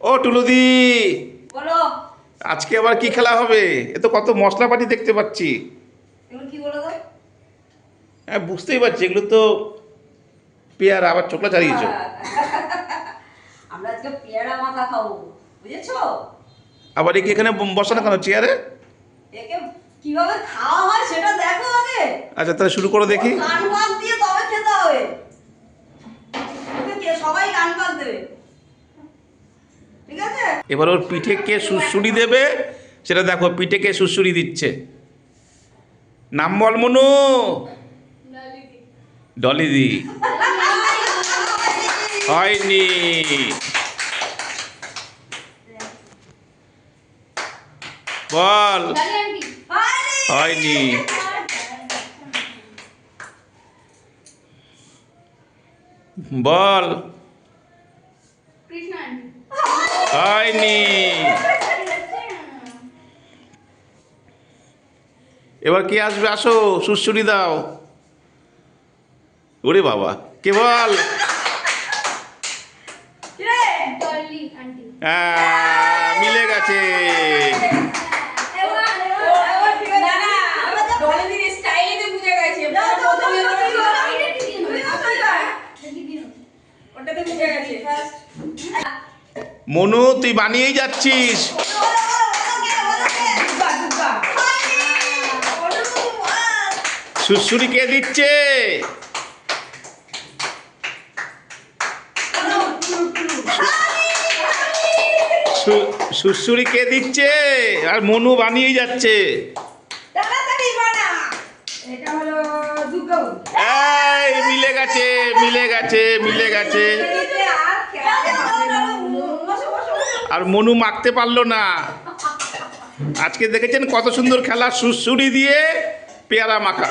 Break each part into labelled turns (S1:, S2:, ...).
S1: ও টুলুদি,
S2: বলো।
S1: আজকে আবার কি খেলা হবে? এ তো কত মশলাপাতি দেখতে পাচ্ছি।
S2: এগুলো কি বলো তো?
S1: হ্যাঁ, বুঝতেই পারছি, এগুলো তো পেয়ারা, আবার চোখলা চালিয়েছো।
S2: আমরা আজকে পেয়ারা মাখা খাবো, বুঝেছো?
S1: আবার একে এখানে বসানো কেন চেয়ারে?
S2: একে কিভাবে খাওয়া হয় সেটা দেখো আগে।
S1: আচ্ছা, তাহলে শুরু করো দেখি।
S2: কান বাদ দিয়ে তবে খেতে হবে। ওকে সবাই কান বাদ দেবে, ঠিক আছে?
S1: এবার ওর পিঠে কে সুড়সুড়ি দেবে সেটা দেখো, পিঠে কে সুড়সুড়ি দিচ্ছে। নাম বল মনু। ডলিদি। হয়নি। বল। হয়নি। বল। হয়নি। এবার কে আসবে? আসো, সুড়সুড়ি দাও। ওরে বাবা, কে বল? হ্যাঁ, মিলে গেছে। মনু, তুই বানিয়েই যাচ্ছিস। সুড়সুড়ি কে দিচ্ছে? সুড়সুড়ি কে দিচ্ছে? আর মনু বানিয়েই যাচ্ছে। এই মিলে গেছে, মিলে গেছে, মিলে গেছে। আর মনু মাখতে পারলো না। আজকে দেখেছেন কত সুন্দর খেলা, সুড়সুড়ি দিয়ে পেয়ারা মাখা।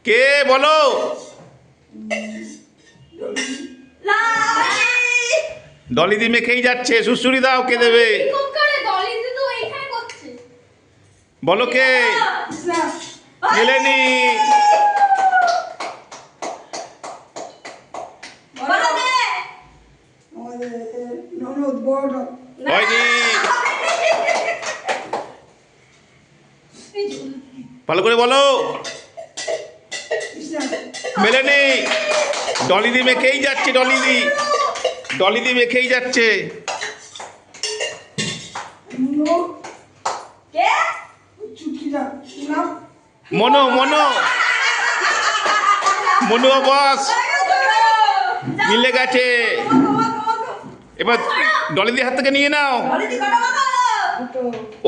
S1: কে বলো? ডলিদি মেখেই যাচ্ছে, সুড়সুড়ি দাও, কে দেবে? বলো কে? মেলেনি। হয়নি। ভালো করে বলো। মেলেনি। ডলিদি মেখেই যাচ্ছে, ডলিদি। ডলিদি মেখেই যাচ্ছে। মনো, মনো, মনু বস। মিলে গেছে। এবার ডলিদি হাত থেকে নিয়ে নাও।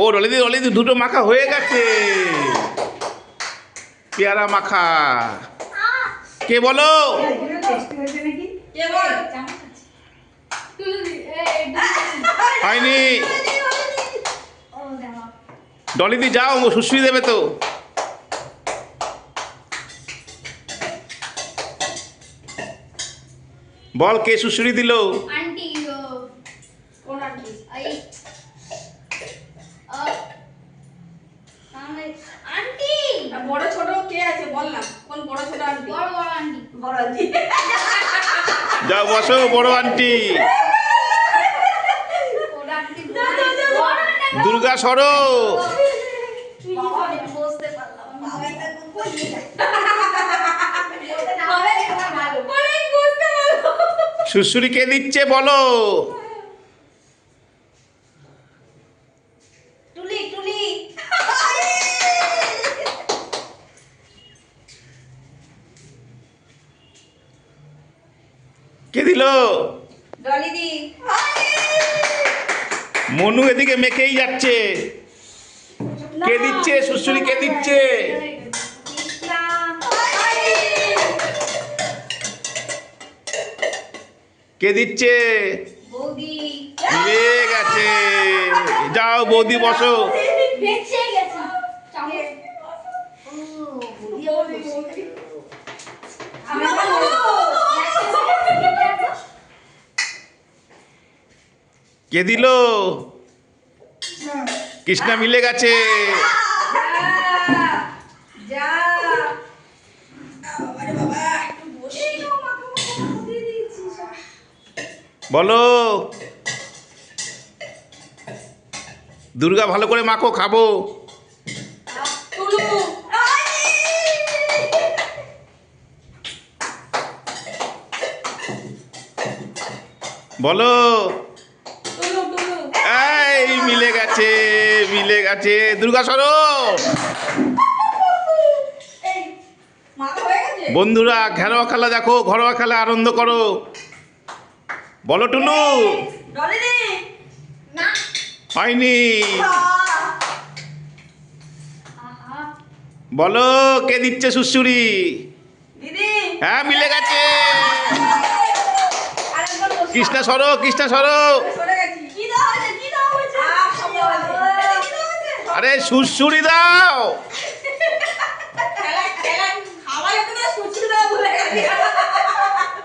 S1: ও ডলিদি, ডলিদি দুটো মাখা হয়ে গেছে। পেয়ারা মাখা। কে বলো? হয়নি। ডলিদি যাও, সুশ্রী দেবে তো। বল কে সুশ্রী দিল?
S2: বড় ছোট কে আছে বল না, কোন বড় ছোট আন্টি? বড় আন্টি।
S1: যাও বসো, বড় আন্টি। দুর্গা সরো। সুশ্রী কে দিচ্ছে বলো?
S2: টুলি টুলি।
S1: কে দিল?
S2: ডলিদি।
S1: মনু এদিকে মেখেই যাচ্ছে। কে দিচ্ছে? সুশ্রী কে দিচ্ছে? কে দিচ্ছে?
S2: বৌদি।
S1: মিলে গেছে। যাও বৌদি বসো। কে দিল? কৃষ্ণা মিলে গেছে। বলো। দুর্গা ভালো করে মাখো, খাবো।
S3: টুলু
S1: বলো।
S3: টুলু টুলু
S1: এই মিলে গেছে, মিলে গেছে। দুর্গা সরো।
S2: এই মাখা হয়ে গেছে?
S1: বন্ধুরা ঘরোয়া খেলা দেখো, ঘরোয়া খেলা আনন্দ করো। বলো টুলু।
S2: ডলিদি
S3: না
S1: হয়নি।
S3: আহা
S1: বলো কে দিচ্ছে সুড়সুড়ি?
S2: দিদি
S1: হ্যাঁ মিলে গেছে।
S2: আরেকবার বসো।
S1: কৃষ্ণা সরো, কৃষ্ণা সরো।
S2: আমি সরে গেছি। কি দেওয়া হয়েছে? কি দেওয়া হয়েছে? সব দেওয়া হয়েছে। এটা কি দেওয়া হয়েছে?
S1: আরে সুড়সুড়ি দাও।
S2: খেলা খেলা খাবারে তুমি সুচি দাও ভুলে গেছি।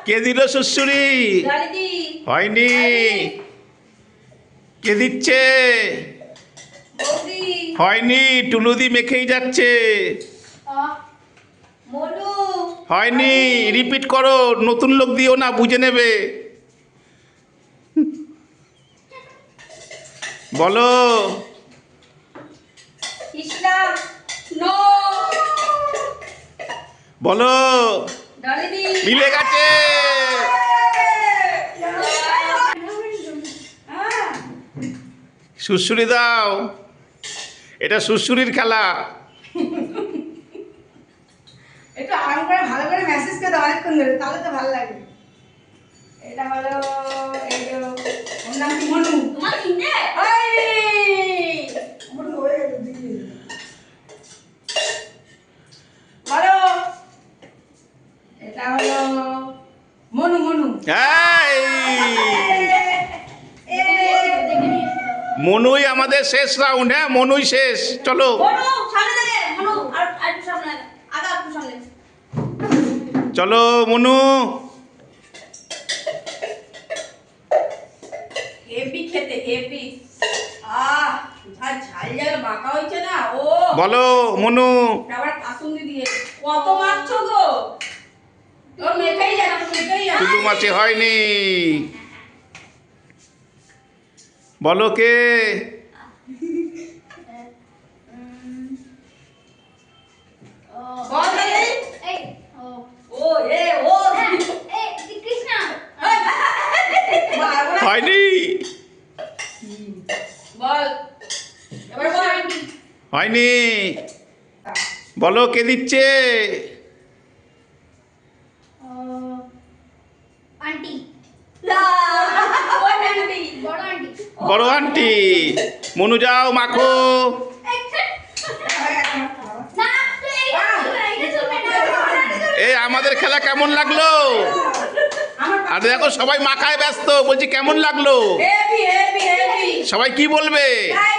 S1: কে দিল সুড়সুড়ি?
S2: ডলিদি
S1: হয়নি। কে দিচ্ছে?
S2: বৌদি
S1: হয়নি। টুলুদি মেখেই যাচ্ছে।
S3: আহ
S2: মনু
S1: হয়নি। রিপিট করো, নতুন লোক দিও না, বুঝে নেবে। বলো।
S2: কৃষ্ণা
S3: নো
S1: বলো।
S2: ডলিদি
S1: মিলে গেছে।
S2: হ্যাঁ
S1: সুড়সুড়ি দাও। এটা সুড়সুড়ির খেলা।
S2: একটু আরাম করে ভালো করে মেসেজ করে দাও অনেকক্ষণ ধরে, তাহলে তো ভালো লাগে। এটা হলো এই যে ওর নাম কি? মনু।
S3: তোমার কিনে
S2: এই! মনু হয়ে গেল দিদি। বলো। এটা হলো মনু মনু।
S1: এই মনুই আমাদের শেষ রাউন্ড। হ্যাঁ মনুই শেষ। চলো।
S2: মনু সামনে থেকে মনু আর একটু সামনে আগা একটু সামনে।
S1: চলো মনু।
S2: হেভি খেতে হেভি। যা ঝাল ঝাল মাখা হয়েছে না ও।
S1: বলো মনু।
S2: আবার কাসুন্দি দিয়ে কত মারছো গো? ও মেখেই যাচ্ছে মেখেই যাচ্ছে।
S1: টুলু মাছে হয়নি। বলো কে?
S2: বল তাহলে।
S3: এই ও
S2: ও এ ও
S3: এই কৃষ্ণা
S2: মারবো না।
S1: হয়নি।
S2: বল এবার বল।
S1: হয়নি। বলো কে দিচ্ছে?
S3: আন্টি
S2: না ওই আন্টি।
S3: বড় আন্টি
S1: বড় আন্টি। মনু যাও মাখো।
S3: না তুই এইটা চলবে না
S1: এই আমাদের খেলা কেমন লাগলো?
S2: আমার
S1: আর দেখো সবাই মাখায় ব্যস্ত। বলছি কেমন লাগলো?
S2: Heavy heavy heavy.
S1: সবাই কি বলবে?
S2: তাই